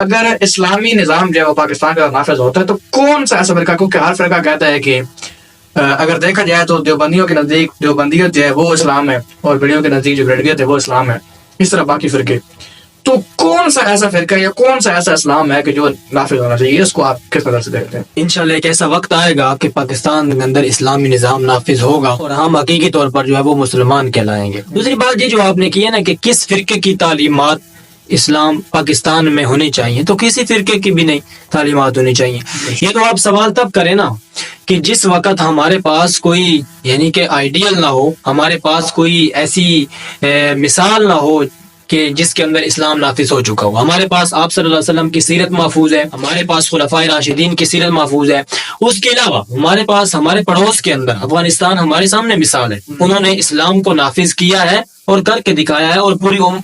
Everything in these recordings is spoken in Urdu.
اگر اسلامی نظام جو ہے وہ پاکستان کا نافذ ہوتا ہے تو کون سا ایسا فرقہ، کیونکہ ہر فرقہ کہتا ہے کہ اگر دیکھا جائے تو دیوبندیوں کے نزدیک دیوبندیت جو ہے وہ اسلام ہے، اور بڑیوں کے نزدیک جو بریلویت ہے وہ اسلام ہے، اس طرح باقی فرقے، تو کون سا ایسا فرقہ یا کون سا ایسا اسلام ہے کہ جو نافذ ہونا چاہیے؟ اس کو آپ کس نظر سے دیکھتے ہیں؟ انشاءاللہ ایک ایسا وقت آئے گا کہ پاکستان کے اندر اسلامی نظام نافذ ہوگا اور ہم حقیقی طور پر جو ہے وہ مسلمان کہلائیں گے۔ دوسری بات یہ جو آپ نے کی ہے نا کہ کس فرقے کی تعلیمات اسلام پاکستان میں ہونی چاہیے، تو کسی فرقے کی بھی نہیں تعلیمات ہونی چاہیے۔ یہ تو آپ سوال تب کریں نا کہ جس وقت ہمارے پاس کوئی یعنی کہ آئیڈیل نہ ہو، ہمارے پاس کوئی ایسی مثال نہ ہو کہ جس کے اندر اسلام نافذ ہو چکا ہو۔ ہمارے پاس آپ صلی اللہ علیہ وسلم کی سیرت محفوظ ہے، ہمارے پاس خلفائے راشدین کی سیرت محفوظ ہے، اس کے علاوہ ہمارے پاس ہمارے پڑوس کے اندر افغانستان ہمارے سامنے مثال ہے، انہوں نے اسلام کو نافذ کیا ہے اور کر کے دکھایا ہے، اور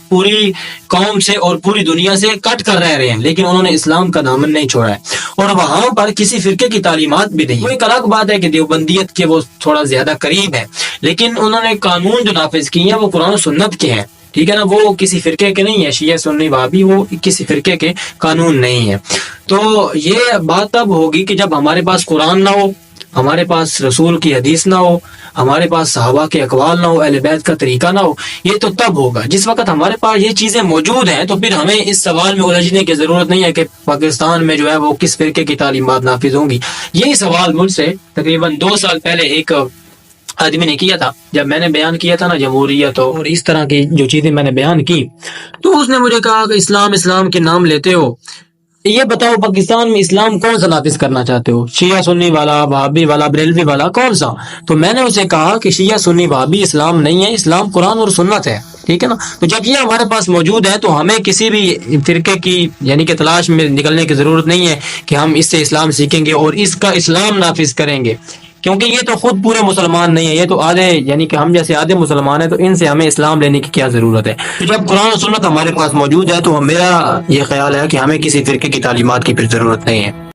پوری قوم سے اور پوری دنیا سے کٹ کر رہے ہیں، لیکن انہوں نے اسلام کا دامن نہیں چھوڑا ہے، اور وہاں پر کسی فرقے کی تعلیمات بھی نہیں۔ وہ ایک الگ بات ہے کہ دیوبندیت کے وہ تھوڑا زیادہ قریب ہے، لیکن انہوں نے قانون جو نافذ کیے ہیں وہ قرآن و سنت کے ہیں، ٹھیک ہے نا، وہ کسی فرقے کے نہیں ہے، شیعہ سنی وہابی وہ کسی فرقے کے قانون نہیں ہے۔ تو یہ بات تب ہوگی کہ جب ہمارے پاس قرآن نہ ہو، ہمارے پاس رسول کی حدیث نہ ہو، ہمارے پاس صحابہ کے اقوال نہ ہو، اہل بیت کا طریقہ نہ ہو، یہ تو تب ہوگا۔ جس وقت ہمارے پاس یہ چیزیں موجود ہیں تو پھر ہمیں اس سوال میں الجھنے کی ضرورت نہیں ہے کہ پاکستان میں جو ہے وہ کس فرقے کی تعلیمات نافذ ہوں گی۔ یہی سوال مجھ سے تقریباً 2 سال پہلے ایک آدمی نے کیا تھا، جب میں نے بیان کیا تھا نا جمہوریت اور اس طرح کی جو چیزیں میں نے بیان کی، تو اس نے مجھے کہا کہ اسلام کے نام لیتے ہو، یہ بتاؤ پاکستان میں اسلام کون سا نافذ کرنا چاہتے ہو، شیعہ سنی والا، وہابی والا، بریلوی والا، کون سا؟ تو میں نے اسے کہا کہ شیعہ سنی وہابی اسلام نہیں ہے، اسلام قرآن اور سنت ہے، ٹھیک ہے نا۔ تو جب یہ ہمارے پاس موجود ہے تو ہمیں کسی بھی فرقے کی یعنی کہ تلاش میں نکلنے کی ضرورت نہیں ہے کہ ہم اس سے اسلام سیکھیں گے اور اس کا اسلام نافذ کریں گے، کیونکہ یہ تو خود پورے مسلمان نہیں ہے، یہ تو آدھے یعنی کہ ہم جیسے آدھے مسلمان ہیں، تو ان سے ہمیں اسلام لینے کی کیا ضرورت ہے؟ جب قرآن و سنت ہمارے پاس موجود ہے تو میرا یہ خیال ہے کہ ہمیں کسی فرقے کی تعلیمات کی پھر ضرورت نہیں ہے۔